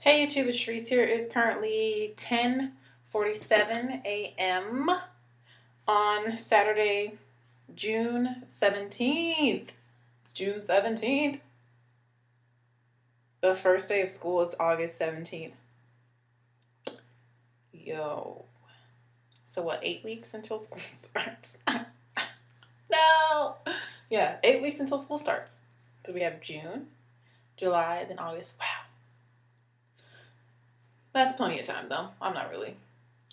Hey YouTube, it's Cherise here. It is currently 10:47 a.m. on Saturday, June 17th. It's June 17th. The first day of school is August 17th. Yo. So what, 8 weeks until school starts? No! Yeah, 8 weeks until school starts. So we have June, July, then August. Wow. That's plenty of time though. I'm not really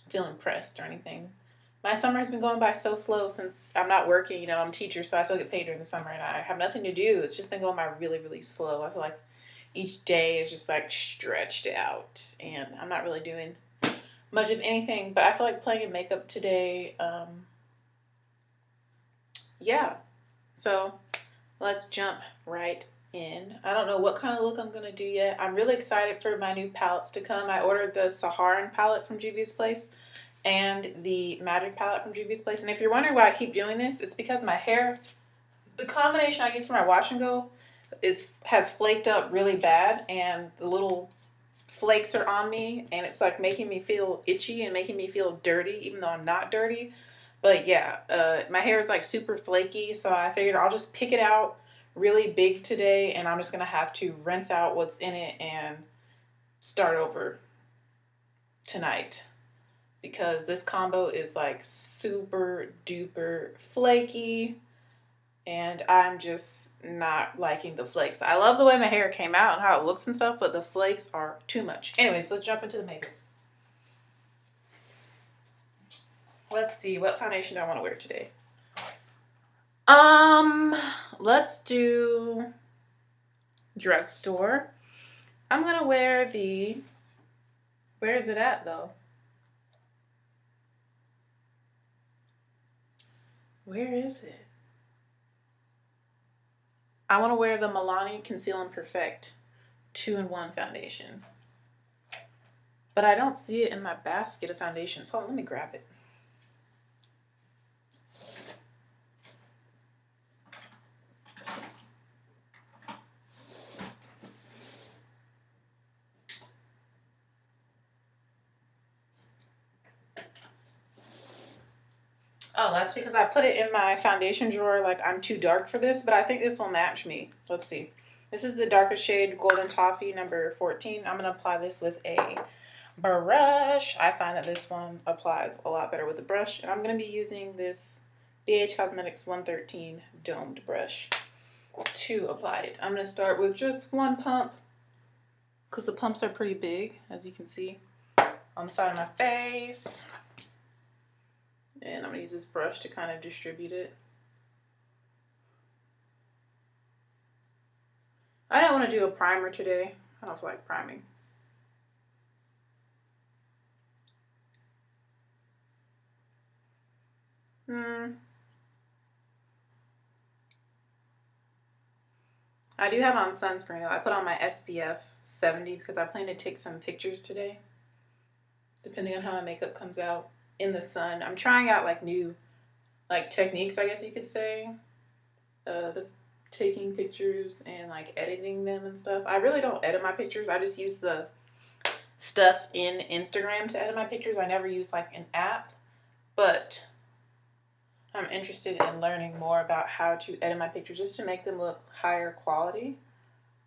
feeling pressed or anything. My summer has been going by so slow since I'm not working. I'm a teacher, so I still get paid during the summer and I have nothing to do. It's just been going by really, really slow. I feel like each day is just like stretched out and I'm not really doing much of anything, but I feel like playing in makeup today. Yeah, so let's jump right in. I don't know what kind of look I'm going to do yet. I'm really excited for my new palettes to come. I ordered the Saharan palette from Juvia's Place and the Magic palette from Juvia's Place. And if you're wondering why I keep doing this, it's because my hair, the combination I use for my wash and go has flaked up really bad and the little flakes are on me and it's like making me feel itchy and making me feel dirty even though I'm not dirty. But yeah, my hair is like super flaky, so I figured I'll just pick it out really big today and I'm just gonna have to rinse out what's in it and start over tonight because this combo is like super duper flaky and I'm just not liking the flakes. I love the way my hair came out and how it looks and stuff, but the flakes are too much. Anyways, let's jump into the makeup. Let's see, what foundation do I want to wear today? Let's do drugstore. I'm gonna wear the, where is it at though? Where is it? I want to wear the Milani Conceal and Perfect 2-in-1 foundation. But I don't see it in my basket of foundations. Hold on, let me grab it. Oh, that's because I put it in my foundation drawer like I'm too dark for this, but I think this will match me. Let's see. This is the darkest shade Golden Toffee number 14. I'm going to apply this with a brush. I find that this one applies a lot better with a brush, and I'm going to be using this BH Cosmetics 113 domed brush to apply it. I'm going to start with just one pump because the pumps are pretty big, as you can see, on the side of my face. And I'm going to use this brush to kind of distribute it. I don't want to do a primer today. I don't feel like priming. I do have on sunscreen though. I put on my SPF 70 because I plan to take some pictures today. Depending on how my makeup comes out in the sun. I'm trying out like new techniques, I guess you could say. The taking pictures and like editing them and stuff. I really don't edit my pictures. I just use the stuff in Instagram to edit my pictures. I never use like an app, but I'm interested in learning more about how to edit my pictures just to make them look higher quality,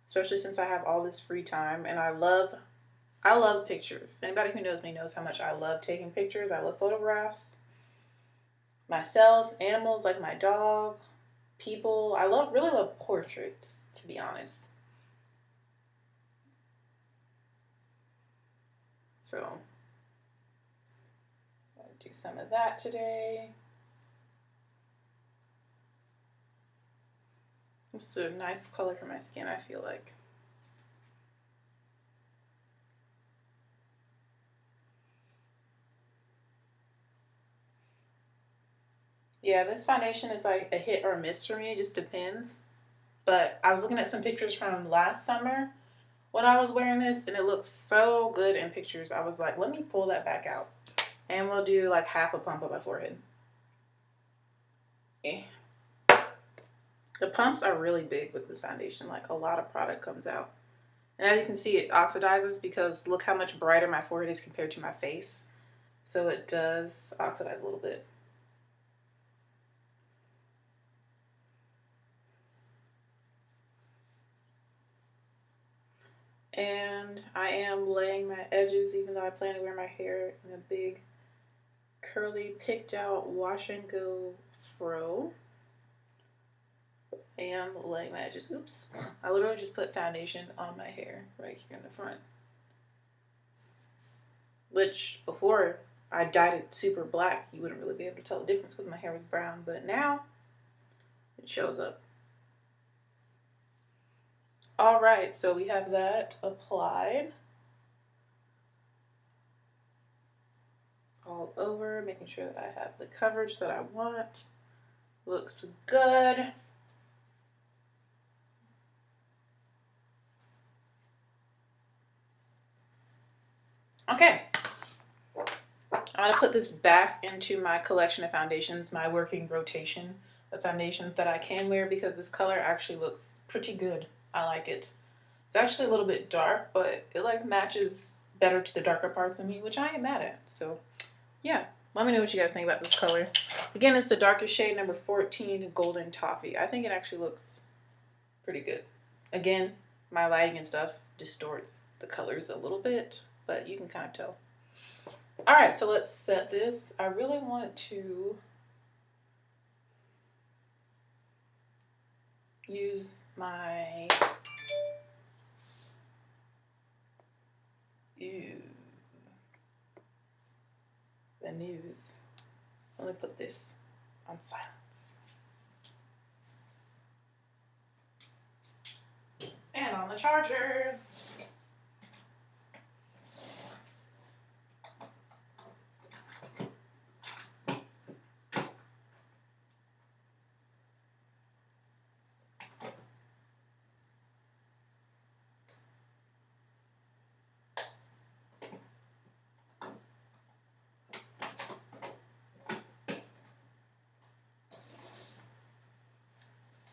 especially since I have all this free time and I love pictures. Anybody who knows me knows how much I love taking pictures. I love photographs. Myself, animals like my dog, people. I really love portraits, to be honest. So, I'll do some of that today. It's a nice color for my skin, I feel like. Yeah, this foundation is like a hit or miss for me. It just depends. But I was looking at some pictures from last summer when I was wearing this, and it looked so good in pictures. I was like, let me pull that back out. And we'll do like half a pump on my forehead. Okay. The pumps are really big with this foundation. Like a lot of product comes out. And as you can see, it oxidizes because look how much brighter my forehead is compared to my face. So it does oxidize a little bit. And I am laying my edges, even though I plan to wear my hair in a big curly picked out wash and go fro. I am laying my edges. Oops. I literally just put foundation on my hair right here in the front. Which before I dyed it super black, you wouldn't really be able to tell the difference because my hair was brown. But now it shows up. All right, so we have that applied all over, making sure that I have the coverage that I want. Looks good. Okay, I'm gonna put this back into my collection of foundations, my working rotation of foundations that I can wear, because this color actually looks pretty good. I like it. It's actually a little bit dark, but it like matches better to the darker parts of me, which I ain't mad at. So yeah, let me know what you guys think about this color. Again, it's the darkest shade, number 14, Golden Toffee. I think it actually looks pretty good. Again, my lighting and stuff distorts the colors a little bit, but you can kind of tell. All right, so let's set this. I really want to use my the news. Let me put this on silence. And on the charger.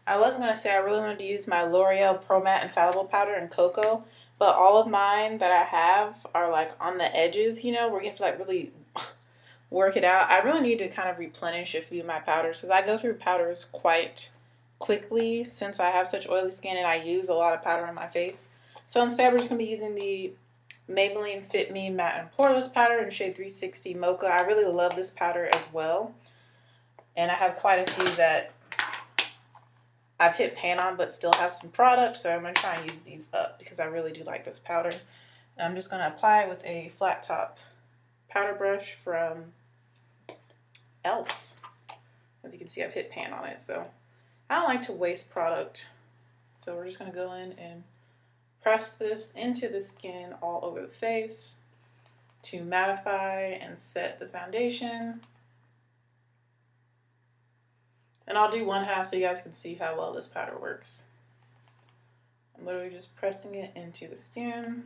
I wasn't going to say I really wanted to use my L'Oreal Pro Matte Infallible Powder in Cocoa, but all of mine that I have are like on the edges, you know, where you have to like really work it out. I really need to kind of replenish a few of my powders because I go through powders quite quickly since I have such oily skin and I use a lot of powder on my face. So instead we're just going to be using the Maybelline Fit Me Matte and Poreless Powder in shade 360 Mocha. I really love this powder as well. And I have quite a few that I've hit pan on but still have some product, so I'm going to try and use these up because I really do like this powder. And I'm just going to apply it with a flat top powder brush from e.l.f. As you can see, I've hit pan on it, so I don't like to waste product. So we're just going to go in and press this into the skin all over the face to mattify and set the foundation. And I'll do one half so you guys can see how well this powder works. I'm literally just pressing it into the skin.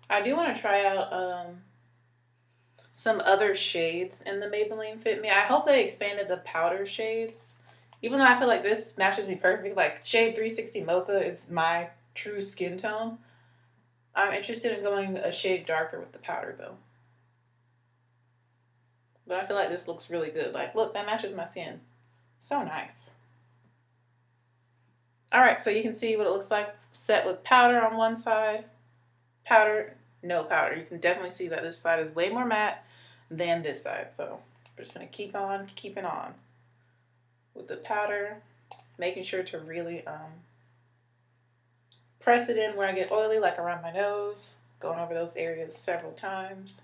I do want to try out some other shades in the Maybelline Fit Me. I hope they expanded the powder shades. Even though I feel like this matches me perfectly, like shade 360 Mocha is my true skin tone. I'm interested in going a shade darker with the powder though. But I feel like this looks really good. Like, look, that matches my skin. So nice. All right, so you can see what it looks like set with powder on one side. Powder, no powder. You can definitely see that this side is way more matte than this side. So I'm just going to keep on keeping on with the powder, making sure to really press it in where I get oily, like around my nose, going over those areas several times.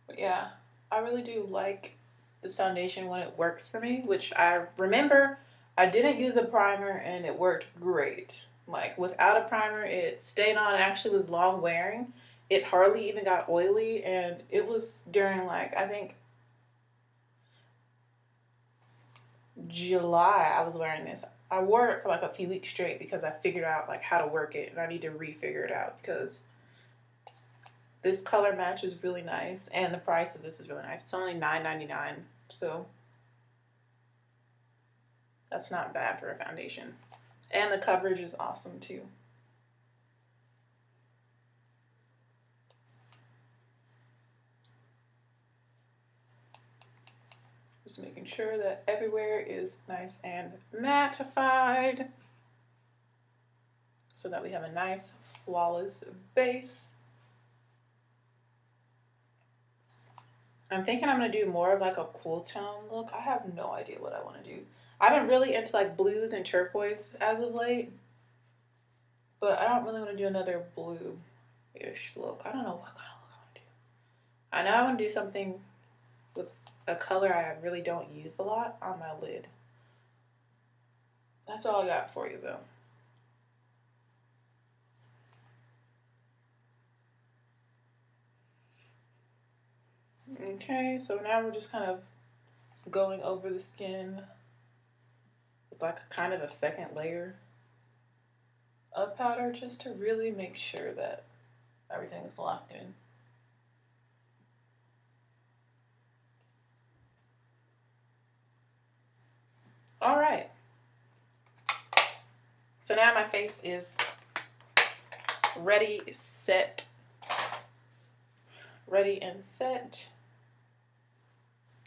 But yeah, I really do like this foundation when it works for me, which I remember I didn't use a primer and it worked great. Like without a primer, it stayed on. It actually was long wearing. It hardly even got oily, and it was during like, I think July I was wearing this. I wore it for like a few weeks straight because I figured out like how to work it, and I need to re-figure it out because this color match is really nice and the price of this is really nice. It's only $9.99, so that's not bad for a foundation. And the coverage is awesome too. Just making sure that everywhere is nice and mattified so that we have a nice, flawless base. I'm thinking I'm going to do more of like a cool tone look. I have no idea what I want to do. I've been really into like blues and turquoise as of late, but I don't really want to do another blue-ish look. I don't know what kind of look I want to do. I know I want to do something with a color I really don't use a lot on my lid. That's all I got for you though. Okay, so now we're just kind of going over the skin with like kind of a second layer of powder just to really make sure that everything is locked in. All right. So now my face is ready and set.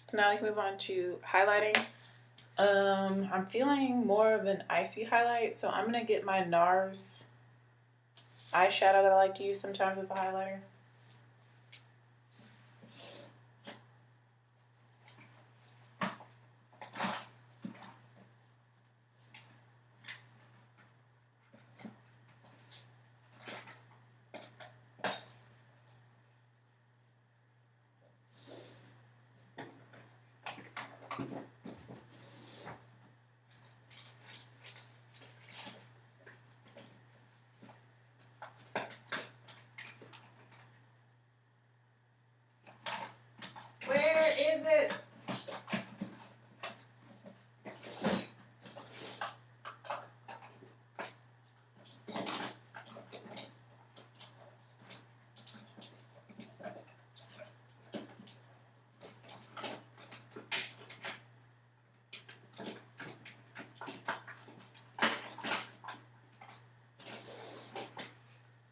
So now we can move on to highlighting. I'm feeling more of an icy highlight, so I'm gonna get my NARS eyeshadow that I like to use sometimes as a highlighter. Where is it?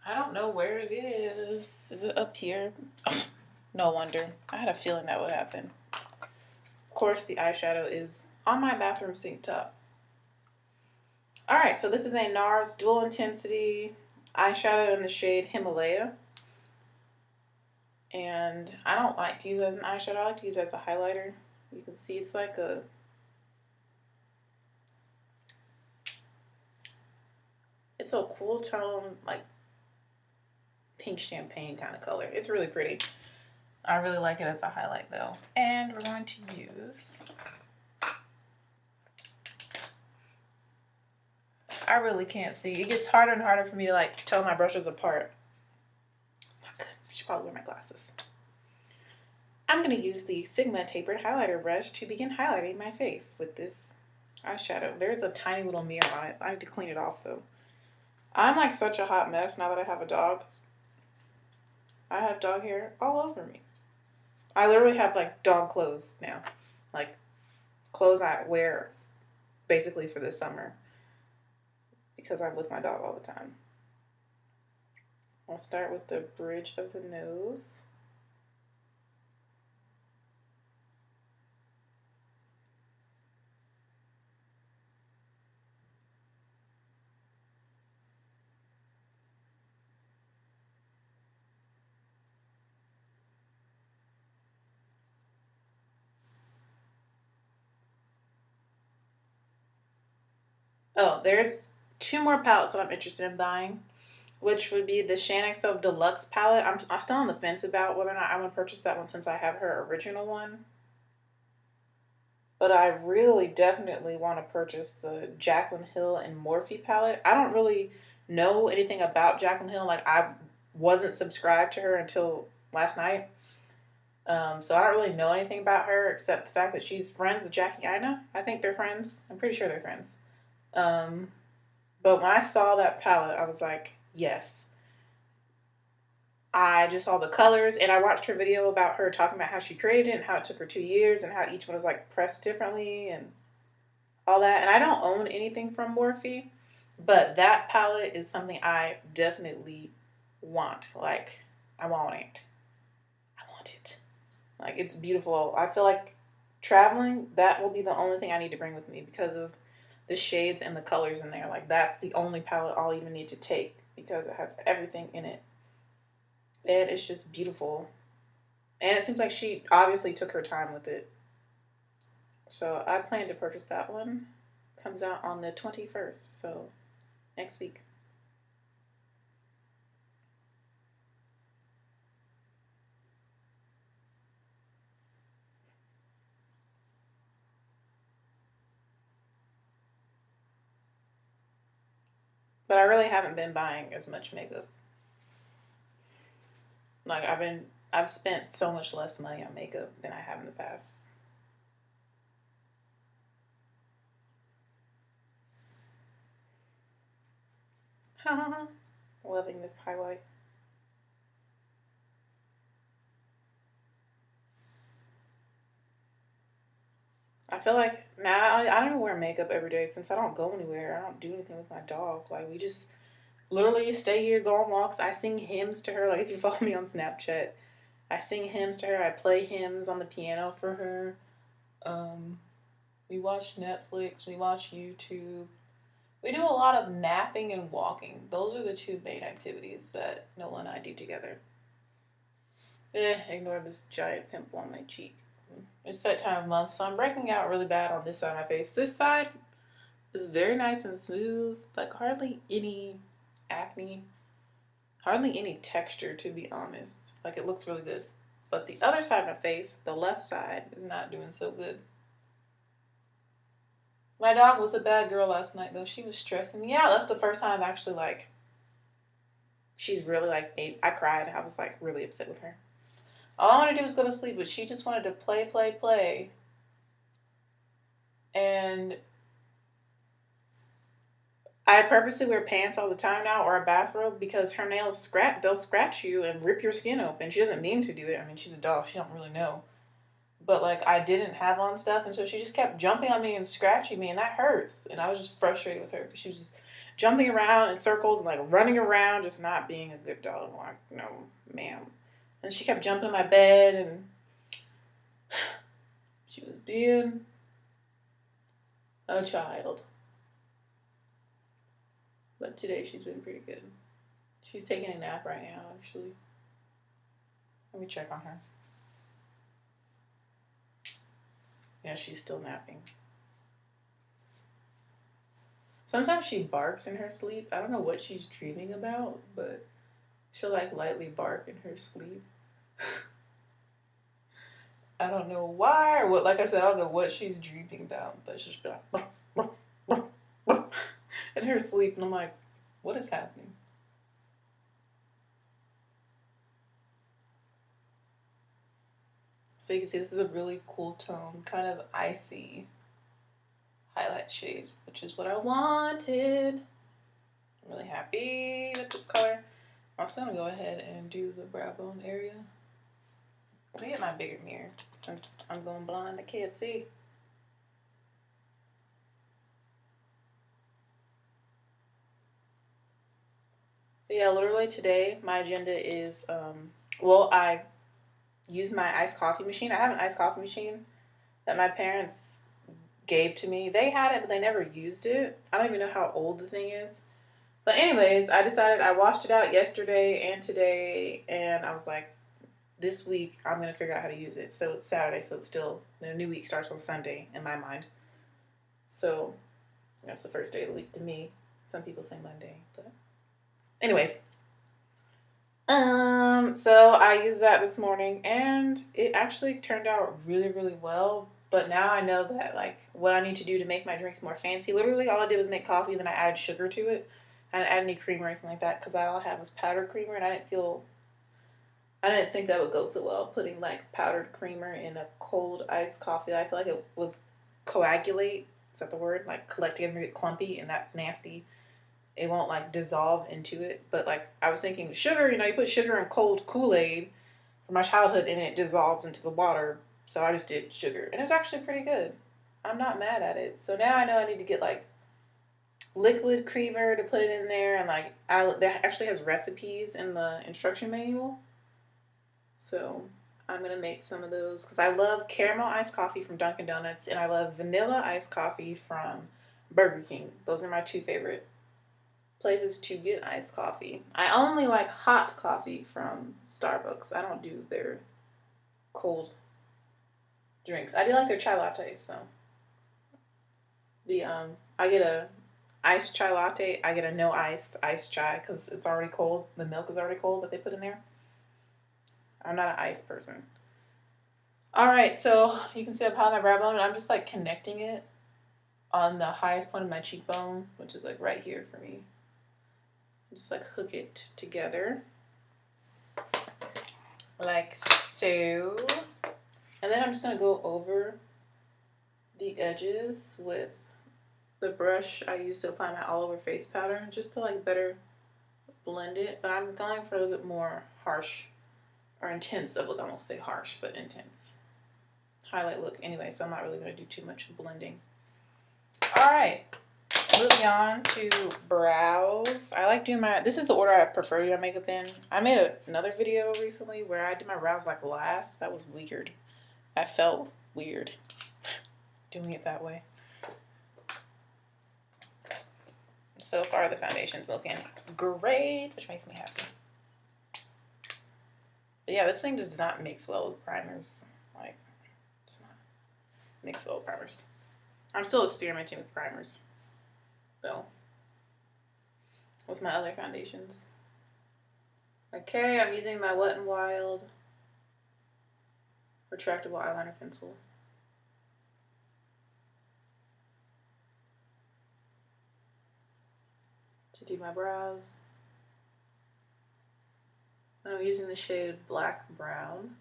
I don't know where it is. Is it up here? Oh, no wonder. I had a feeling that would happen. Of course, the eyeshadow is on my bathroom sink top. Alright, so this is a NARS Dual Intensity eyeshadow in the shade Himalaya. And I don't like to use it as an eyeshadow. I like to use it as a highlighter. You can see it's like a... It's a cool tone, like pink champagne kind of color. It's really pretty. I really like it as a highlight though. And we're going to use... I really can't see. It gets harder and harder for me to like tell my brushes apart. It's not good. I should probably wear my glasses. I'm going to use the Sigma tapered highlighter brush to begin highlighting my face with this eyeshadow. There's a tiny little mirror on it. I need to clean it off though. I'm like such a hot mess now that I have a dog. I have dog hair all over me. I literally have like dog clothes now. Like clothes I wear basically for the summer because I'm with my dog all the time. I'll start with the bridge of the nose. Oh, there's two more palettes that I'm interested in buying, which would be the Shaaanxo Deluxe palette. I'm still on the fence about whether or not I want to purchase that one since I have her original one. But I really definitely want to purchase the Jaclyn Hill and Morphe palette. I don't really know anything about Jaclyn Hill. Like, I wasn't subscribed to her until last night. So I don't really know anything about her except the fact that she's friends with Jackie Aina. I think they're friends. I'm pretty sure they're friends. But when I saw that palette, I was like, yes. I just saw the colors, and I watched her video about her talking about how she created it and how it took her 2 years and how each one was like pressed differently and all that. And I don't own anything from Morphe, but that palette is something I definitely want. Like, I want it. I want it. Like, it's beautiful. I feel like traveling, that will be the only thing I need to bring with me because of the shades and the colors in there. Like, that's the only palette I'll even need to take because it has everything in it. And it's just beautiful. And it seems like she obviously took her time with it. So I plan to purchase that one. Comes out on the 21st, so next week. But I really haven't been buying as much makeup. Like, I've spent so much less money on makeup than I have in the past. Loving this highlight. I feel like now I don't even wear makeup every day since I don't go anywhere. I don't do anything with my dog. Like, we just literally stay here, go on walks. I sing hymns to her. Like, if you follow me on Snapchat, I sing hymns to her. I play hymns on the piano for her. We watch Netflix. We watch YouTube. We do a lot of napping and walking. Those are the two main activities that Nola and I do together. Ignore this giant pimple on my cheek. It's that time of month, so I'm breaking out really bad on this side of my face. This side is very nice and smooth, like hardly any acne, hardly any texture, to be honest. Like, it looks really good. But the other side of my face, the left side, is not doing so good. My dog was a bad girl last night, though. She was stressing me out. That's the first time actually, like, she's really, like, I cried. I was, like, really upset with her. All I wanted to do was go to sleep, but she just wanted to play, play, play. And I purposely wear pants all the time now, or a bathrobe, because her nails they'll scratch you and rip your skin open. She doesn't mean to do it. I mean, she's a dog. She don't really know. But, like, I didn't have on stuff, and so she just kept jumping on me and scratching me, and that hurts. And I was just frustrated with her because she was just jumping around in circles and, like, running around, just not being a good dog. Like, no, ma'am. And she kept jumping on my bed, and she was being a child. But today she's been pretty good. She's taking a nap right now, actually. Let me check on her. Yeah, she's still napping. Sometimes she barks in her sleep. I don't know what she's dreaming about, but she'll, like, lightly bark in her sleep. I don't know why or what. Like I said, I don't know what she's dreaming about, but she'll just be like, bah, bah, bah, in her sleep, and I'm like, what is happening? So you can see this is a really cool tone, kind of icy highlight shade, which is what I wanted. I'm really happy with this color. I'm also gonna go ahead and do the brow bone area. Let me get my bigger mirror since I'm going blind. I can't see. But yeah, literally today my agenda is well, I use my iced coffee machine. I have an iced coffee machine that my parents gave to me. They had it, but they never used it. I don't even know how old the thing is. But anyways, I decided I washed it out yesterday and today, and I was like, this week I'm going to figure out how to use it. So it's Saturday, so it's still, the new week starts on Sunday in my mind. So that's the first day of the week to me. Some people say Monday, but anyways. So I used that this morning, and it actually turned out really, really well. But now I know that, like, what I need to do to make my drinks more fancy. Literally, all I did was make coffee, then I added sugar to it. I didn't add any cream or anything like that because all I had was powdered creamer, and I didn't think that would go so well, putting, like, powdered creamer in a cold iced coffee. I feel like it would coagulate Is that the word? Like collect together and get clumpy, and that's nasty. It won't like dissolve into it. But like I was thinking sugar, you put sugar in cold Kool-Aid from my childhood and it dissolves into the water. So I just did sugar and it's actually pretty good. I'm not mad at it. So now I know I need to get like liquid creamer to put it in there, and like that actually has recipes in the instruction manual. So I'm gonna make some of those because I love caramel iced coffee from Dunkin' Donuts and I love vanilla iced coffee from Burger King. Those are my two favorite places to get iced coffee. I only like hot coffee from Starbucks. I don't do their cold drinks. I do like their chai lattes though. I get a iced chai latte. I get a no ice iced chai because it's already cold. The milk is already cold that they put in there. I'm not an ice person. All right, so you can see I piled my brow bone and I'm just like connecting it on the highest point of my cheekbone, which is like right here for me. Just like hook it together like so. And then I'm just going to go over the edges with the brush I use to apply my all over face powder just to like better blend it. But I'm going for a little bit more harsh or intense of look. I won't say harsh, but intense highlight look anyway, so I'm not really going to do too much blending. All right. Moving on to brows. I like doing this is the order I prefer to do my makeup in. I made another video recently where I did my brows like last. That was weird. I felt weird doing it that way. So far the foundation's looking great, which makes me happy. But yeah, this thing does not mix well with primers. Like, it's not mix well with primers. I'm still experimenting with primers though, with my other foundations. Okay, I'm using my Wet n Wild retractable eyeliner pencil. To do my brows. And I'm using the shade Black Brown.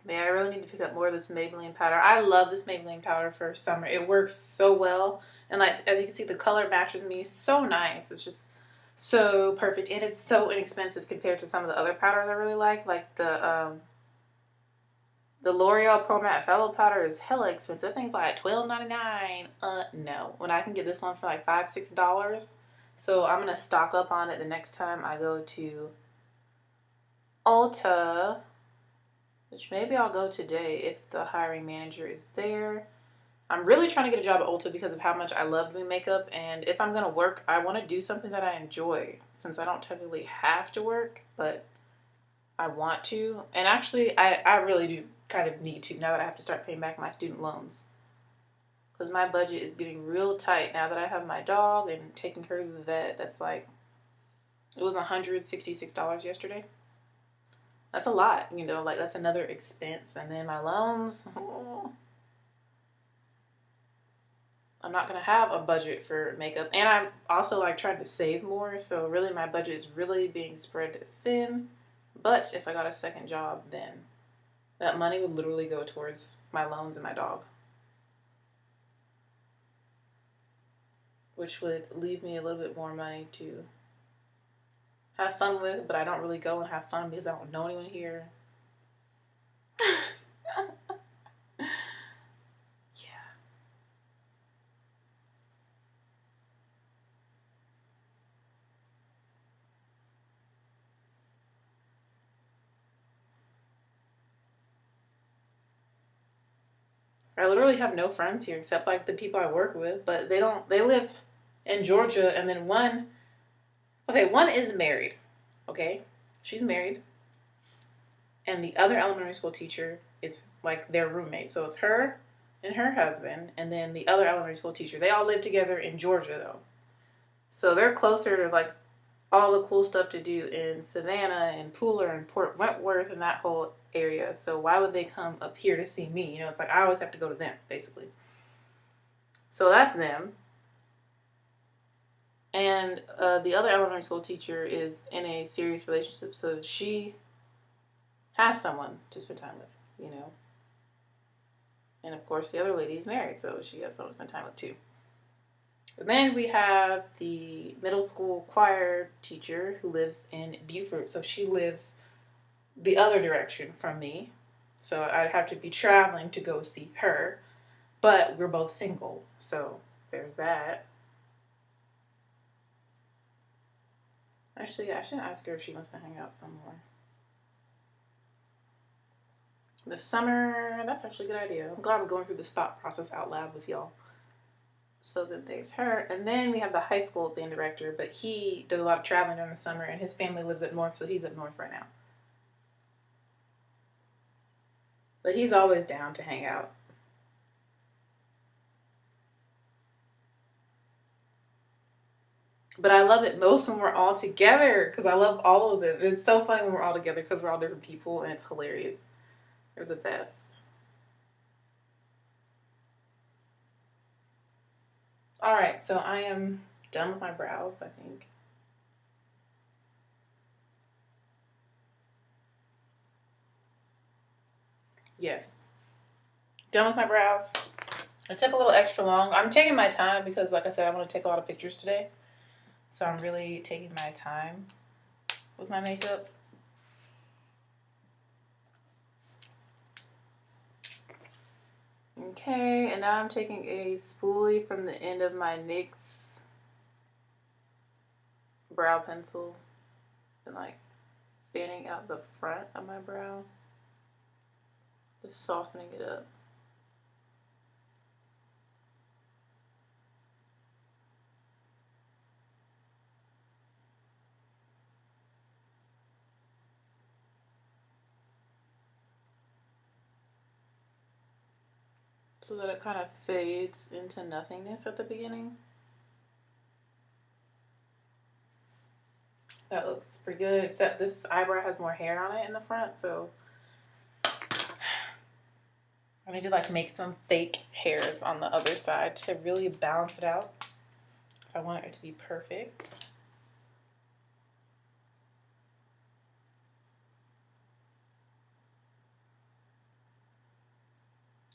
Man, I really need to pick up more of this Maybelline powder. I love this Maybelline powder for summer. It works so well. And like, as you can see, the color matches me so nice. It's just so perfect. And it's so inexpensive compared to some of the other powders I really like. Like the L'Oreal Pro Matte Fellow powder is hella expensive. I think it's like $12.99. No. When I can get this one for like $5, $6. So I'm going to stock up on it the next time I go to Ulta, which maybe I'll go today if the hiring manager is there. I'm really trying to get a job at Ulta because of how much I love doing makeup, and if I'm going to work, I want to do something that I enjoy, since I don't technically have to work, but I want to. And actually, I really do kind of need to now that I have to start paying back my student loans, because my budget is getting real tight now that I have my dog and taking her to the vet. That's like, it was $166 yesterday. That's a lot, like that's another expense. And then my loans, I'm not going to have a budget for makeup. And I'm also like trying to save more. So really my budget is really being spread thin. But if I got a second job, then that money would literally go towards my loans and my dog, which would leave me a little bit more money to have fun with, but I don't really go and have fun because I don't know anyone here. Yeah. I literally have no friends here except like the people I work with, but they live in Georgia, and then one is married. Okay? She's married. And the other elementary school teacher is like their roommate. So it's her and her husband, and then the other elementary school teacher. They all live together in Georgia, though. So they're closer to, like, all the cool stuff to do in Savannah and Pooler and Port Wentworth and that whole area. So why would they come up here to see me? You know, it's like I always have to go to them, basically. So that's them. And the other elementary school teacher is in a serious relationship, so she has someone to spend time with, you know. And of course, the other lady is married, so she has someone to spend time with too. And then we have the middle school choir teacher who lives in Beaufort, so she lives the other direction from me. So I'd have to be traveling to go see her, but we're both single, so there's that. Actually, I should ask her if she wants to hang out somewhere. The summer, that's actually a good idea. I'm glad I'm going through this thought process out loud with y'all. So then there's her. And then we have the high school band director, but he does a lot of traveling during the summer, and his family lives up north, so he's up north right now. But he's always down to hang out. But I love it most when we're all together, because I love all of them. It's so fun when we're all together because we're all different people, and it's hilarious. They're the best. All right, so I am done with my brows, I think. Yes. Done with my brows. It took a little extra long. I'm taking my time because, like I said, I want to take a lot of pictures today. So I'm really taking my time with my makeup. Okay, and now I'm taking a spoolie from the end of my NYX brow pencil and like fanning out the front of my brow. Just softening it up. So that it kind of fades into nothingness at the beginning. That looks pretty good, except this eyebrow has more hair on it in the front, so I need to like make some fake hairs on the other side to really balance it out. If I want it to be perfect.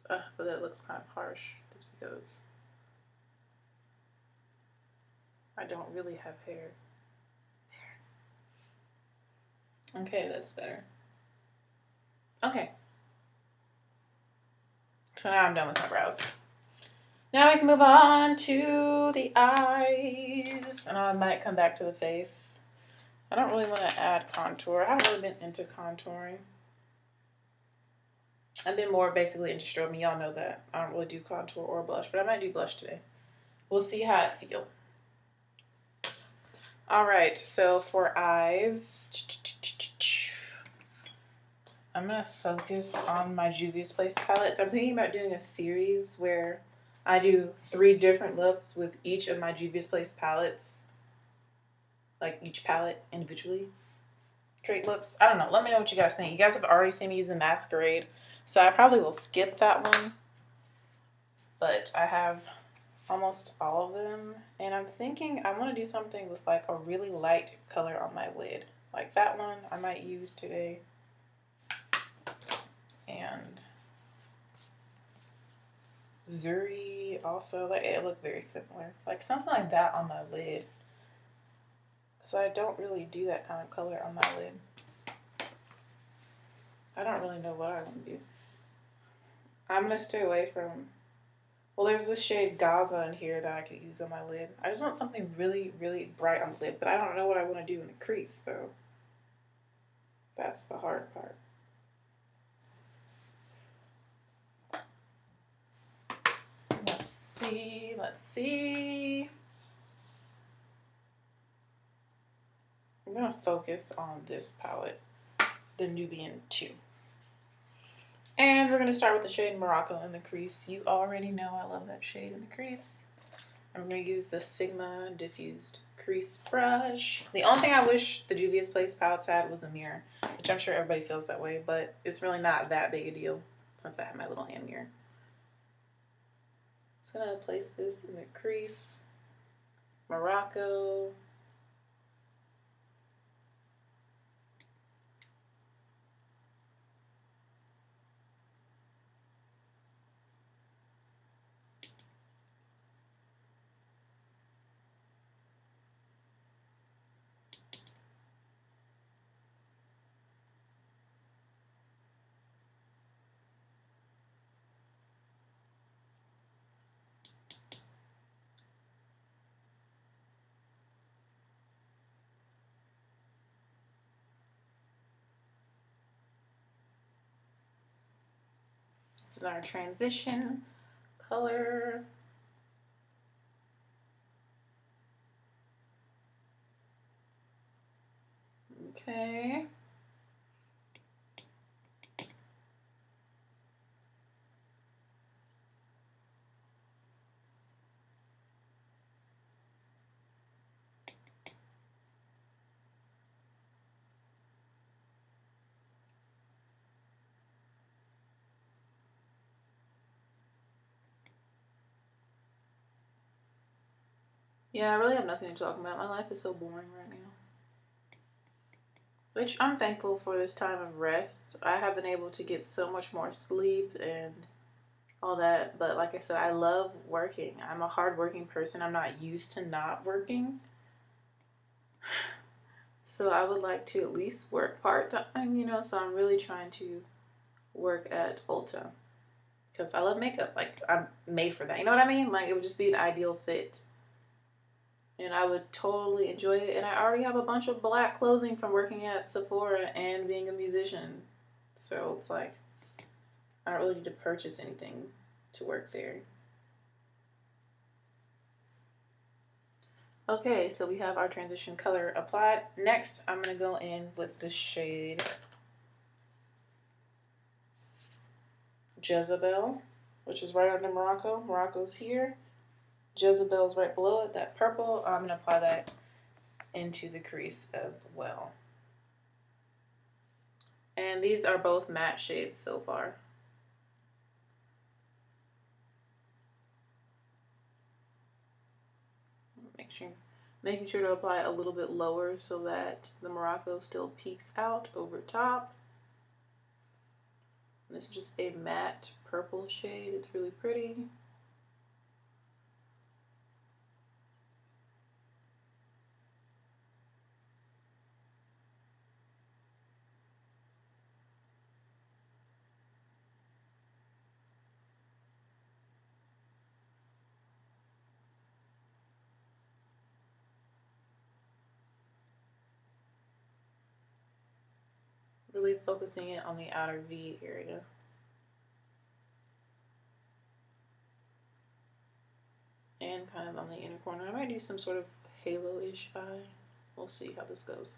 But that looks kind of harsh just because I don't really have hair. Okay, that's better. Okay. So now I'm done with my brows. Now we can move on to the eyes. And I might come back to the face. I don't really want to add contour. I haven't really been into contouring. I've been more basically into strobing. Y'all know that. I don't really do contour or blush, but I might do blush today. We'll see how it feels. Alright, so for eyes, I'm going to focus on my Juvia's Place palettes. I'm thinking about doing a series where I do 3 different looks with each of my Juvia's Place palettes. Like each palette individually. Great looks. I don't know. Let me know what you guys think. You guys have already seen me use the Masquerade, so I probably will skip that one. But I have almost all of them, and I'm thinking I want to do something with like a really light color on my lid. Like that one I might use today. And Zuri also, like it looked very similar. Like something like that on my lid. Because I don't really do that kind of color on my lid. I don't really know what I want to do. I'm going to stay away from... Well, there's this shade Gaza in here that I could use on my lid. I just want something really, really bright on the lid, but I don't know what I want to do in the crease, though. That's the hard part. Let's see. I'm going to focus on this palette, the Nubian 2. And we're going to start with the shade Morocco in the crease. You already know I love that shade in the crease. I'm going to use the Sigma Diffused Crease Brush. The only thing I wish the Juvia's Place palettes had was a mirror, which I'm sure everybody feels that way, but it's really not that big a deal since I have my little hand mirror. Just going to place this in the crease. Morocco. This is our transition color. Okay. Yeah, I really have nothing to talk about. My life is so boring right now. Which I'm thankful for this time of rest. I have been able to get so much more sleep and all that. But like I said, I love working. I'm a hardworking person. I'm not used to not working. So I would like to at least work part-time, you know, so I'm really trying to work at Ulta. Because I love makeup. Like, I'm made for that. You know what I mean? Like, it would just be an ideal fit. And I would totally enjoy it. And I already have a bunch of black clothing from working at Sephora and being a musician. So it's like, I don't really need to purchase anything to work there. Okay, so we have our transition color applied. Next, I'm going to go in with the shade Jezebel, which is right under Morocco. Morocco's here. Jezebel's right below it, that purple. I'm going to apply that into the crease as well. And these are both matte shades so far. Making sure to apply a little bit lower so that the Morocco still peeks out over top. And this is just a matte purple shade. It's really pretty. Really focusing it on the outer V area. And kind of on the inner corner. I might do some sort of halo-ish eye. We'll see how this goes.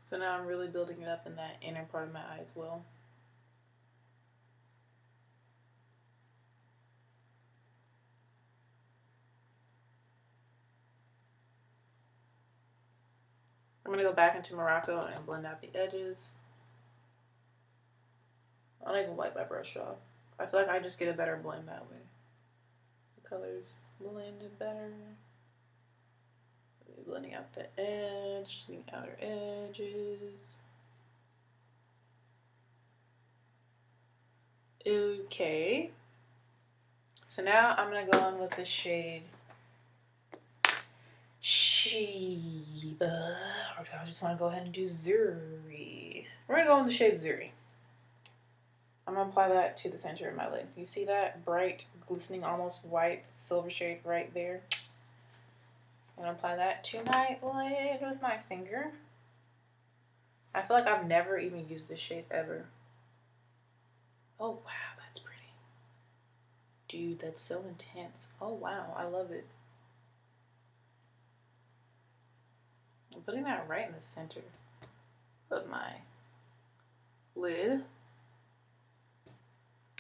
So now I'm really building it up in that inner part of my eye as well. I'm going to go back into Morocco and blend out the edges. I don't even wipe my brush off. I feel like I just get a better blend that way. The colors blended better. Blending out the edge, the outer edges. Okay. So now I'm going to go on with the shade Sheba. I just want to go ahead and do Zuri. We're going to go on the shade Zuri. I'm going to apply that to the center of my lid. You see that bright, glistening, almost white silver shade right there? I'm going to apply that to my lid with my finger. I feel like I've never even used this shade ever. Oh, wow, that's pretty. Dude, that's so intense. Oh, wow, I love it. I'm putting that right in the center of my lid.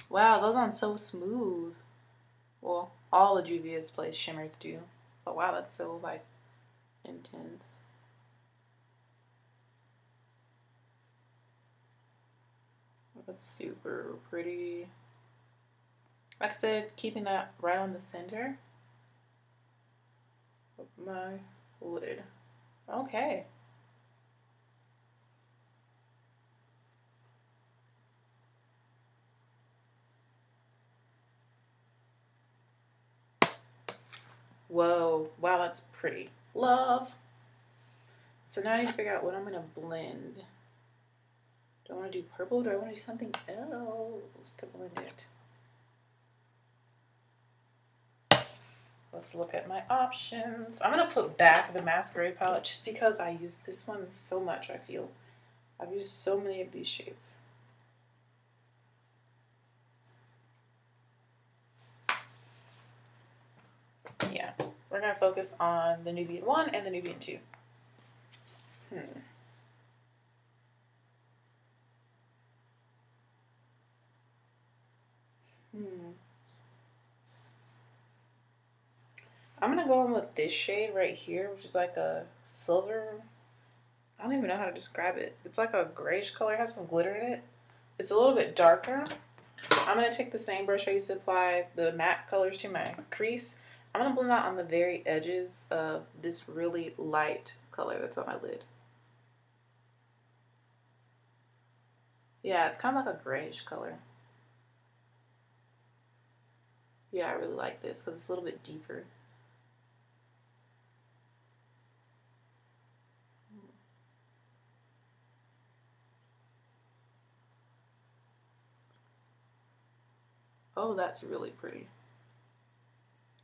Wow, it goes on so smooth. Well, all of Juvia's Place shimmers do. But wow, that's so like intense. That's super pretty. Like I said, keeping that right on the center of my lid. Okay. Whoa, wow, that's pretty. Love. So now I need to figure out what I'm gonna blend. Do I want to do purple? Do I want to do something else to blend it? Let's look at my options. I'm gonna put back the masquerade palette just because I use this one so much. I feel I've used so many of these shades. Yeah, we're gonna focus on the Nubian 1 and the Nubian 2. I'm gonna go in with this shade right here, which is like a silver. I don't even know how to describe it. It's like a grayish color, it has some glitter in it. It's a little bit darker. I'm gonna take the same brush I used to apply the matte colors to my crease. I'm gonna blend that on the very edges of this really light color that's on my lid. Yeah, it's kind of like a grayish color. Yeah, I really like this because it's a little bit deeper. Oh, that's really pretty.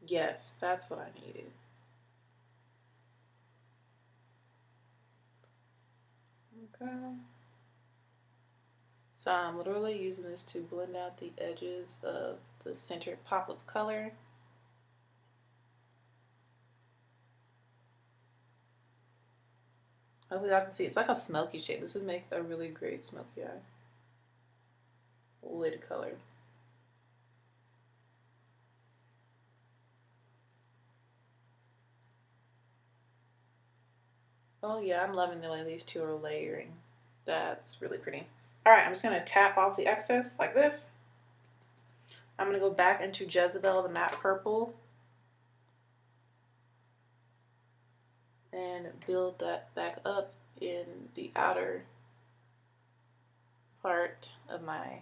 Yes, that's what I needed. Okay. So I'm literally using this to blend out the edges of the center pop of color. Hopefully I can see. It's like a smoky shade. This would make a really great smoky eye lid color. Oh yeah, I'm loving the way these two are layering. That's really pretty. All right, I'm just gonna tap off the excess like this. I'm gonna go back into Jezebel, the matte purple, and build that back up in the outer part of my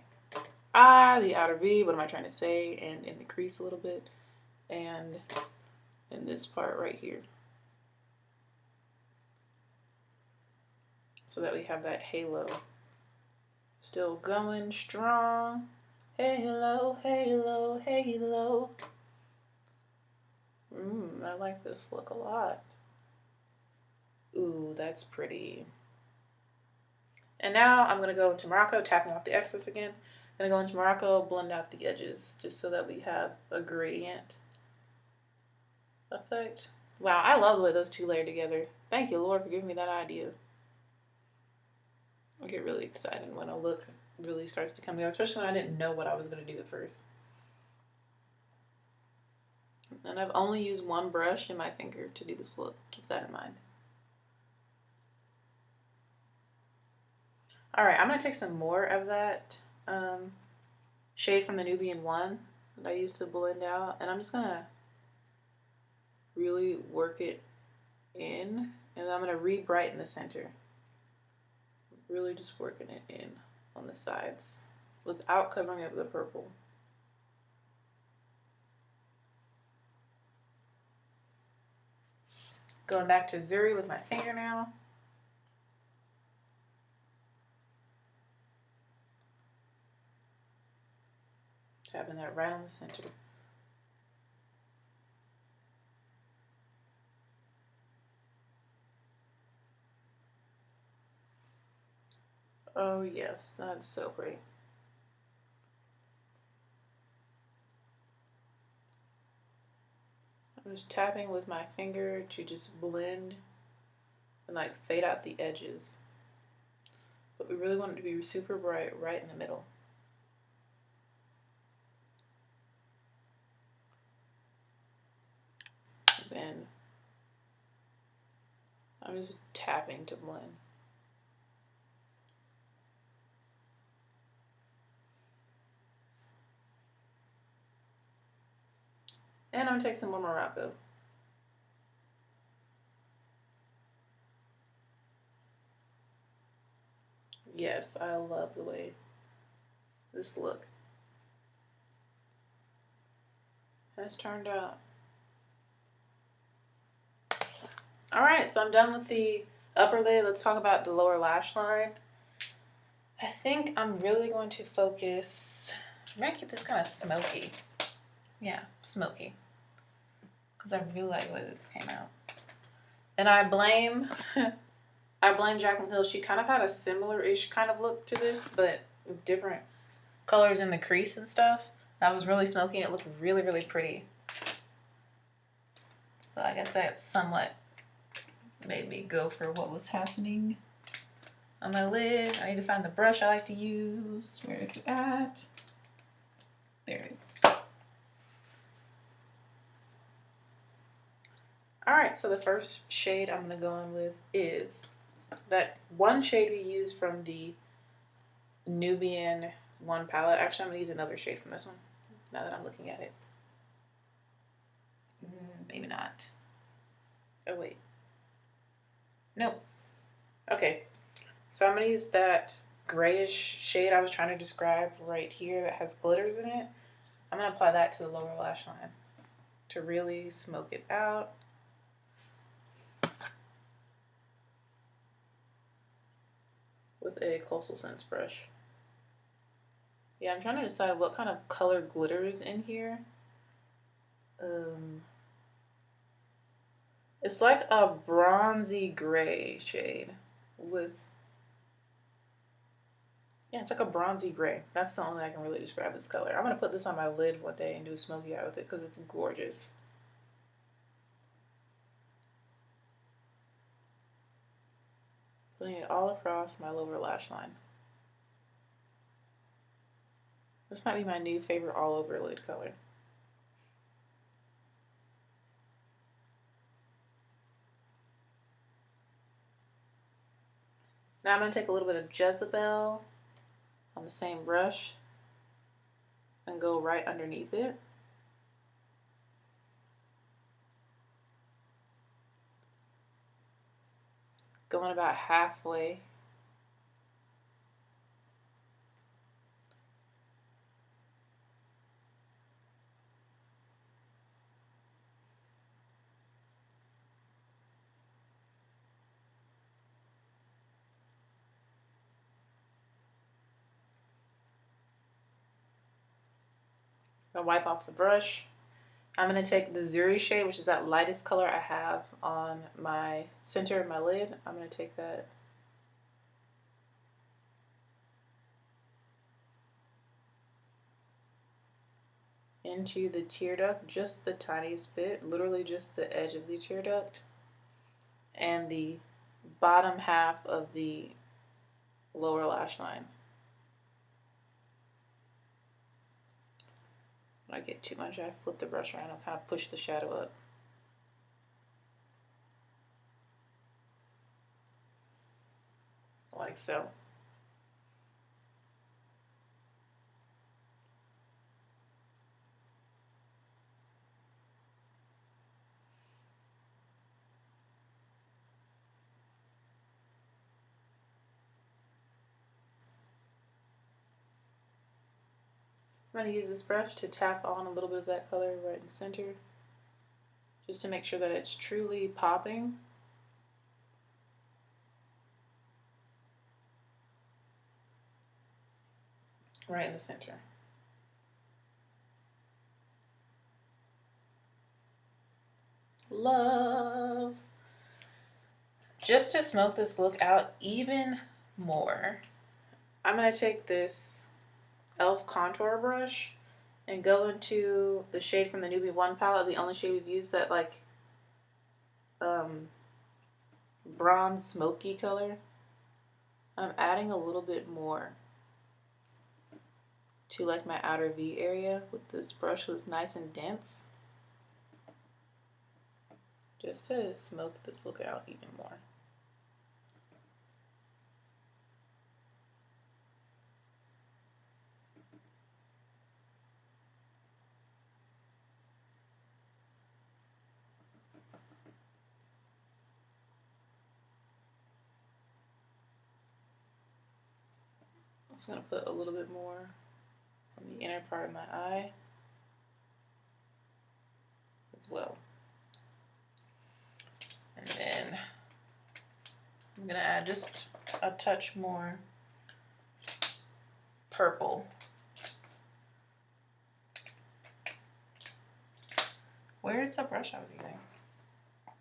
eye, the outer V, what am I trying to say, and in the crease a little bit, and in this part right here. So that we have that halo still going strong. Halo, halo, halo. I like this look a lot. Ooh, that's pretty. And now I'm gonna go into Morocco, tapping off the excess again. I'm gonna go into Morocco, blend out the edges, just so that we have a gradient effect. Wow, I love the way those two layer together. Thank you, Lord, for giving me that idea. I get really excited when a look really starts to come together, especially when I didn't know what I was gonna do at first. And I've only used one brush and my finger to do this look. Keep that in mind. All right, I'm gonna take some more of that shade from the Nubian 1 that I used to blend out, and I'm just gonna really work it in, and then I'm gonna re-brighten the center. Really just working it in on the sides without covering up the purple. Going back to Zuri with my finger now. Tapping that right on the center. Oh yes, that's so pretty. I'm just tapping with my finger to just blend and like fade out the edges. But we really want it to be super bright right in the middle. And then I'm just tapping to blend. And I'm gonna take some more Morocco. Yes, I love the way this look has turned out. Alright, so I'm done with the upper lid. Let's talk about the lower lash line. I think I'm really going to focus, I'm going to keep this kind of smoky. Yeah, smoky. Because I really like the way this came out. And I blame Jaclyn Hill. She kind of had a similar-ish kind of look to this, but with different colors in the crease and stuff. That was really smoky and it looked really, really pretty. So I guess that somewhat made me go for what was happening on my lid. I need to find the brush I like to use. Where is it at? There it is. Alright, so the first shade I'm going to go in with is that one shade we used from the Nubian 1 palette. Actually, I'm going to use another shade from this one, now that I'm looking at it. Maybe not. Oh, wait. Nope. Okay. So I'm going to use that grayish shade I was trying to describe right here that has glitters in it. I'm going to apply that to the lower lash line to really smoke it out. With a Coastal Scents brush. Yeah, I'm trying to decide what kind of color glitters in here. It's like a bronzy gray shade with, yeah, it's like a bronzy gray. That's the only way I can really describe this color. I'm going to put this on my lid one day and do a smoky eye with it because it's gorgeous. Putting it all across my lower lash line. This might be my new favorite all over lid color. Now I'm going to take a little bit of Jezebel on the same brush and go right underneath it. Going about halfway. I'll wipe off the brush. I'm going to take the Zuri shade, which is that lightest color I have on my center of my lid. I'm going to take that into the tear duct, just the tiniest bit, literally just the edge of the tear duct and the bottom half of the lower lash line. When I get too much, I flip the brush around and kind of push the shadow up. Like so. I'm going to use this brush to tap on a little bit of that color right in the center, just to make sure that it's truly popping. Right in the center. Love. Just to smoke this look out even more, I'm going to take this e.l.f. contour brush and go into the shade from the Nubian 1 palette, the only shade we've used that like bronze smoky color. I'm adding a little bit more to like my outer V area with this brush that's nice and dense, just to smoke this look out even more. I'm just going to put a little bit more on the inner part of my eye as well. And then I'm going to add just a touch more purple. Where's the brush I was using?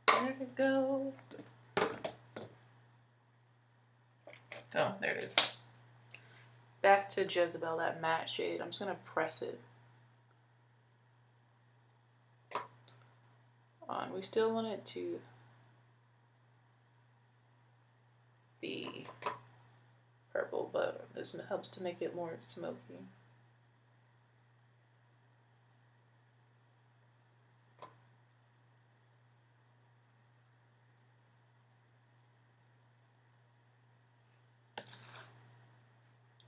Where did it go? Oh, there it is. Back to Jezebel, that matte shade. I'm just going to press it on. We still want it to be purple, but this helps to make it more smoky.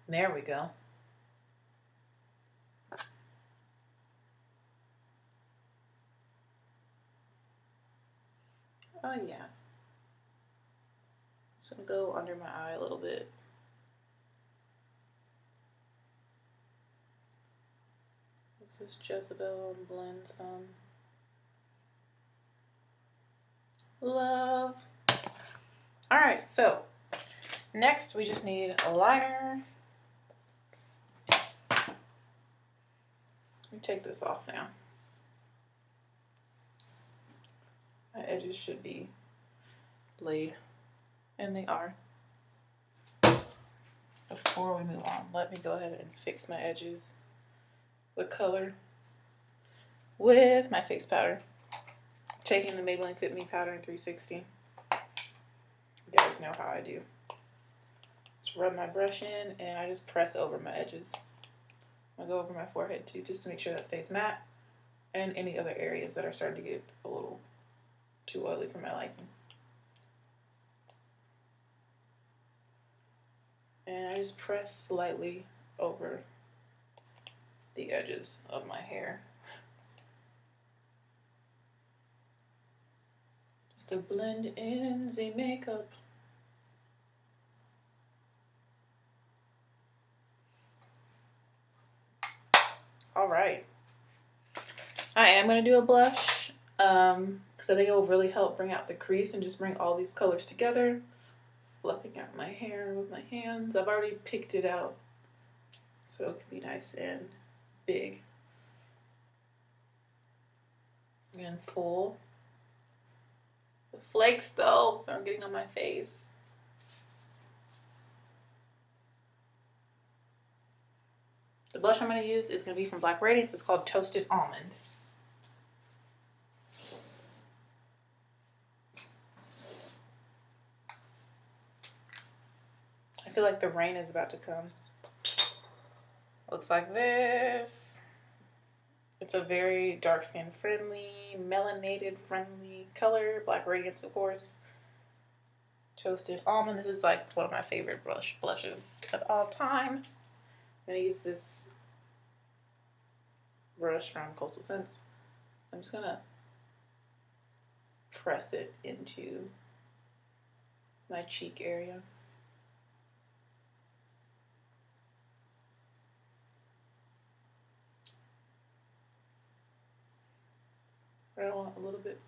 There we go. Oh yeah. Just gonna go under my eye a little bit. This is Jezebel and blend some. Love. Alright, so next we just need a liner. Let me take this off now. My edges should be laid, and they are. Before we move on, let me go ahead and fix my edges with color with my face powder. Taking the Maybelline Fit Me powder in 360. You guys know how I do. Just rub my brush in and I just press over my edges. I'll go over my forehead too, just to make sure that stays matte, and any other areas that are starting to get a little too oily for my liking. And I just press slightly over the edges of my hair, just to blend in the makeup. All right, I am going to do a blush because I think it will really help bring out the crease and just bring all these colors together. Fluffing out my hair with my hands. I've already picked it out so it can be nice and big and full. The flakes though are getting on my face. The blush I'm going to use is going to be from Black Radiance. It's called Toasted Almond. I feel like the rain is about to come. Looks like this. It's a very dark skin friendly, melanated friendly color. Black Radiance, of course. Toasted Almond. This is like one of my favorite blushes of all time. I'm going to use this brush from Coastal Scents. I'm just going to press it into my cheek area. I want a little bit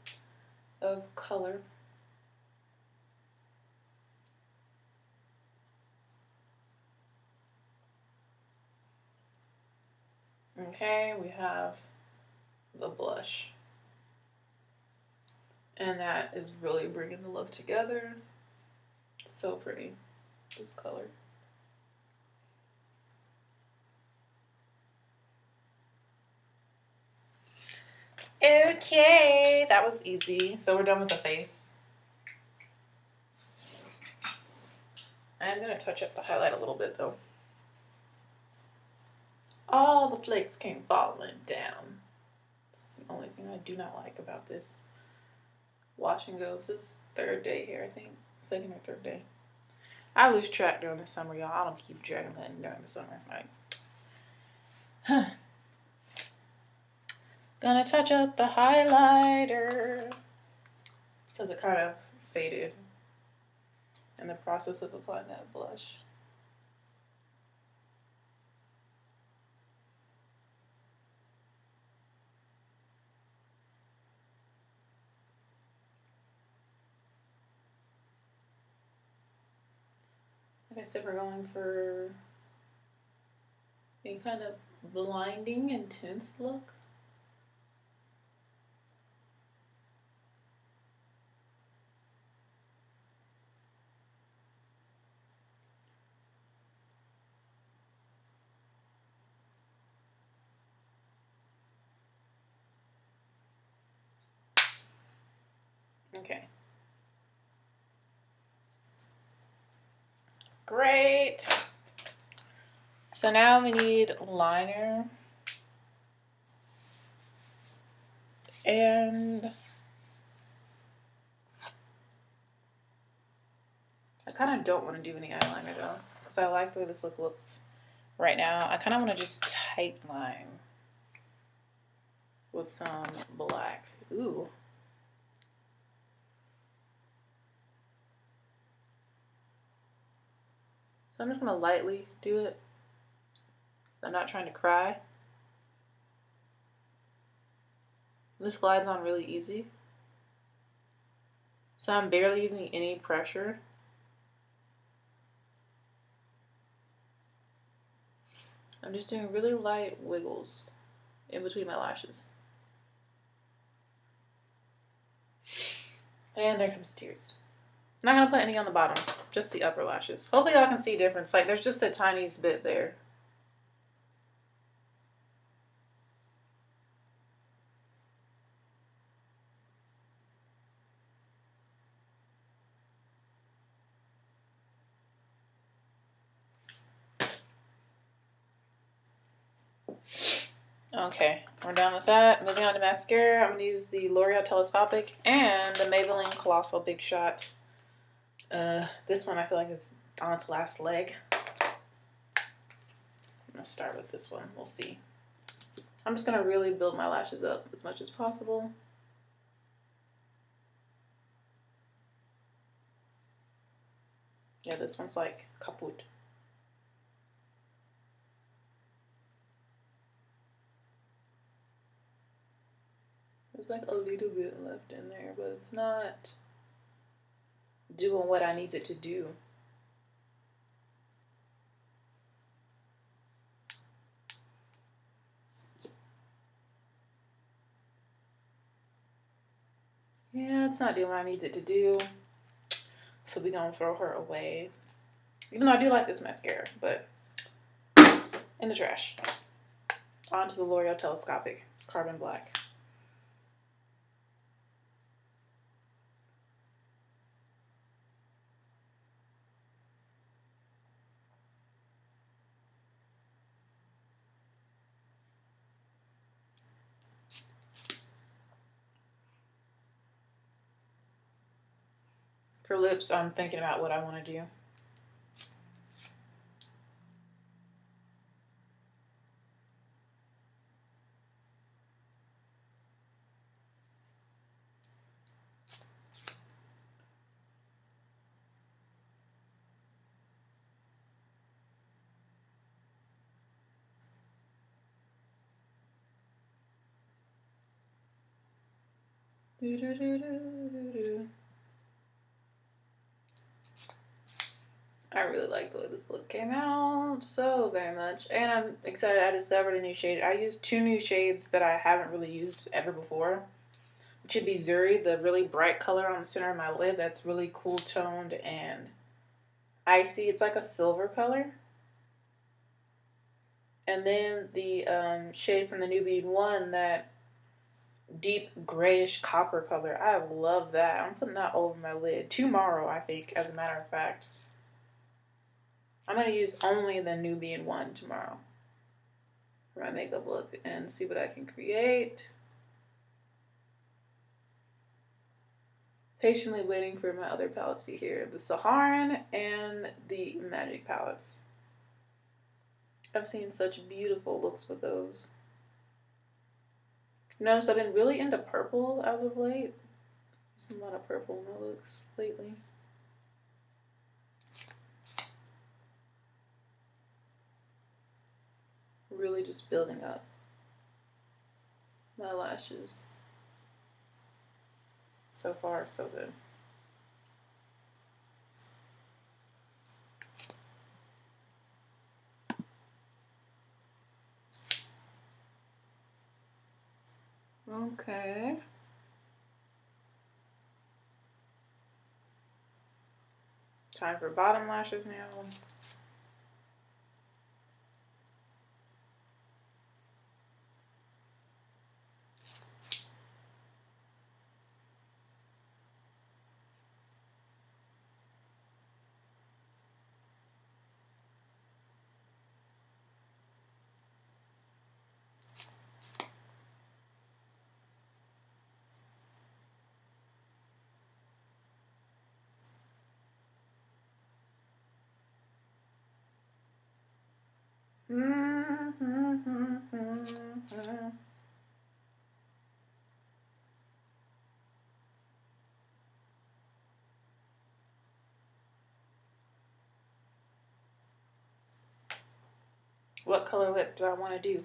of color. Okay, we have the blush. And that is really bringing the look together. So pretty, this color. Okay, that was easy. So we're done with the face. I'm going to touch up the highlight a little bit though. All the flakes came falling down. This is the only thing I do not like about this wash and go. This is third day here, I think. Second or third day. I lose track during the summer, y'all. I don't keep track of that during the summer. Gonna touch up the highlighter because it kind of faded in the process of applying that blush. Like I said, we're going for a kind of blinding, intense look. Okay. Great. So now we need liner. And I kind of don't want to do any eyeliner though, because I like the way this look looks right now. I kind of want to just tight line with some black. Ooh. So I'm just going to lightly do it. I'm not trying to cry. This glides on really easy. So I'm barely using any pressure. I'm just doing really light wiggles in between my lashes. And there comes tears. I'm not going to put any on the bottom, just the upper lashes. Hopefully y'all can see a difference. Like there's just the tiniest bit there. Okay, we're done with that. Moving on to mascara. I'm going to use the L'Oreal Telescopic and the Maybelline Colossal Big Shot. This one I feel like is on its last leg. I'm going to start with this one. We'll see. I'm just going to really build my lashes up as much as possible. Yeah, this one's like kaput. There's like a little bit left in there, but it's not doing what I need it to do. Yeah, it's not doing what I need it to do. So we're gonna throw her away. Even though I do like this mascara, but in the trash. On to the L'Oreal Telescopic Carbon Black. For lips, I'm thinking about what I want to do. I really like the way this look came out so very much, and I'm excited I discovered a new shade. I used two new shades that I haven't really used ever before, which would be Zuri, the really bright color on the center of my lid that's really cool toned and icy. It's like a silver color. And then the shade from the Nubian one, that deep grayish copper color. I love that. I'm putting that over my lid tomorrow, I think, as a matter of fact. I'm going to use only the Nubian one tomorrow for my makeup look and see what I can create. Patiently waiting for my other palettes to here. The Saharan and the Magic palettes. I've seen such beautiful looks with those. Notice I've been really into purple as of late. There's a lot of purple in my looks lately. Really just building up my lashes. So far, so good. Okay. Time for bottom lashes now. What color lip do I want to do?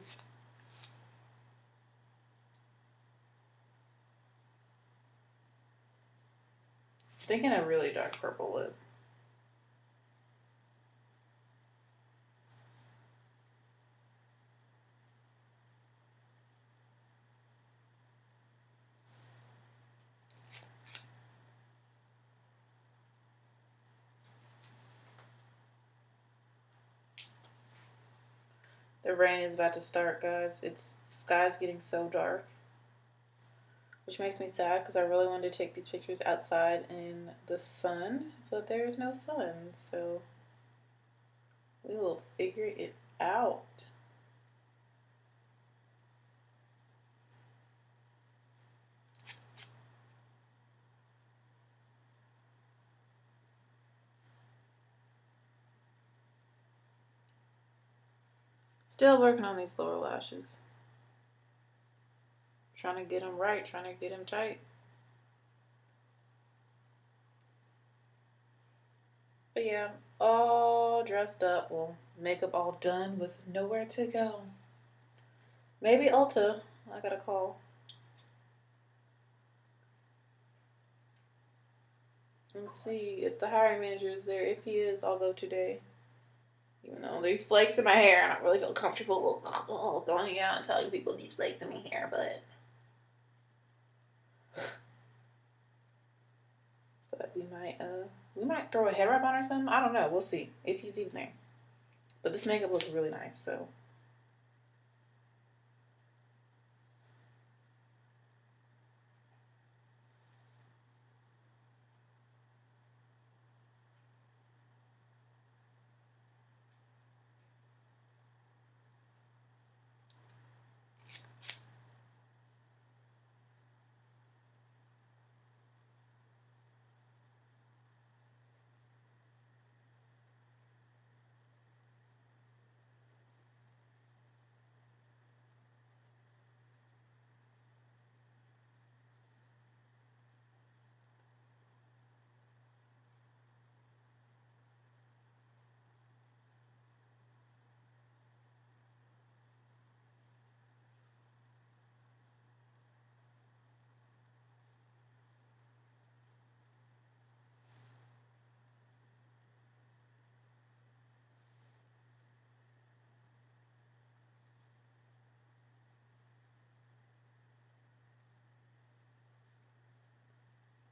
Thinking a really dark purple lip. The rain is about to start, guys. The sky's getting so dark, which makes me sad because I really wanted to take these pictures outside in the sun, but there's no sun, so we will figure it out. Still working on these lower lashes. Trying to get them right, trying to get them tight. But yeah, all dressed up. Well, makeup all done with nowhere to go. Maybe Ulta. I got a call. Let's see if the hiring manager is there. If he is, I'll go today. Even though there's flakes in my hair, I don't really feel comfortable going out and telling people these flakes in my hair, but we might throw a head wrap on or something. I don't know. We'll see if he's even there. But this makeup looks really nice, so.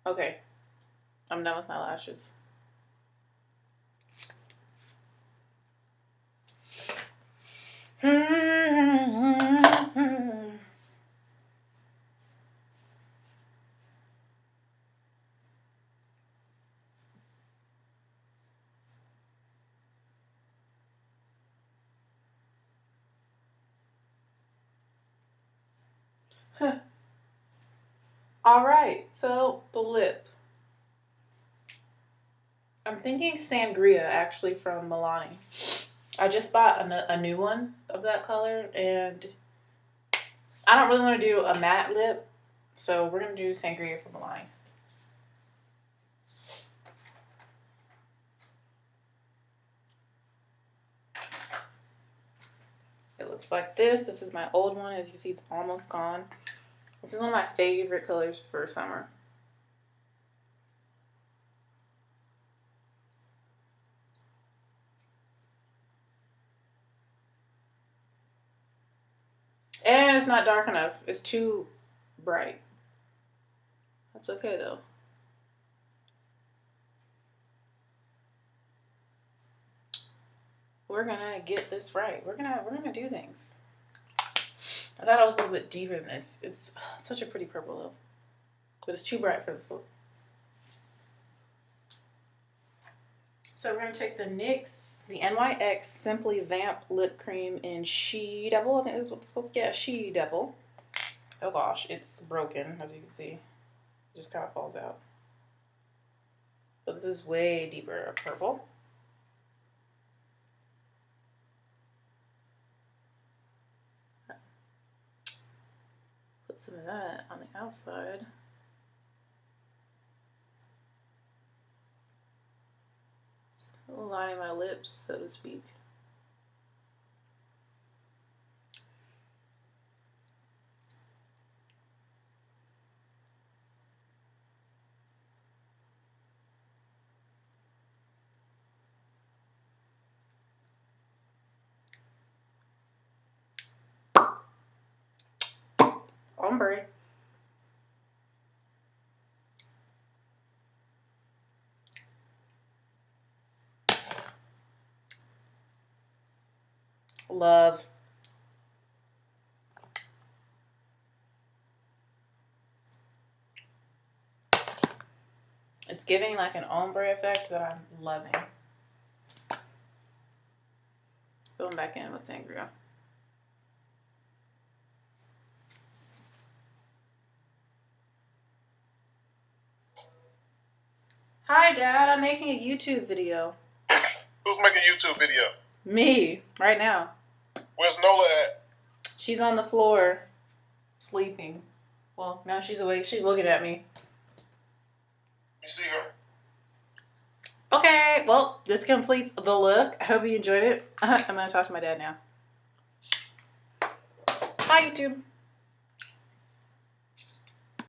Okay, I'm done with my lashes. Alright, so the lip. I'm thinking sangria, actually, from Milani. I just bought a new one of that color, and I don't really want to do a matte lip, so we're going to do sangria from Milani. It looks like this. This is my old one. As you see, it's almost gone. This is one of my favorite colors for summer. And it's not dark enough. It's too bright. That's okay though. We're gonna get this right. We're gonna do things. I thought it was a little bit deeper than this. It's such a pretty purple though, but it's too bright for this look. So we're gonna take the NYX, the NYX Simply Vamp Lip Cream in She Devil. I think that's what it's supposed to get. She Devil. Oh gosh, it's broken, as you can see. It just kind of falls out. But this is way deeper purple. Put some of that on the outside. Lining my lips, so to speak. Ombre. Love. It's giving like an ombre effect that I'm loving. Going back in with sangria. Hi, Dad. I'm making a YouTube video. Who's making a YouTube video? Me, right now. Where's Nola at? She's on the floor, sleeping. Well, now she's awake. She's looking at me. You see her? Okay, well, this completes the look. I hope you enjoyed it. I'm going to talk to my dad now. Bye, YouTube.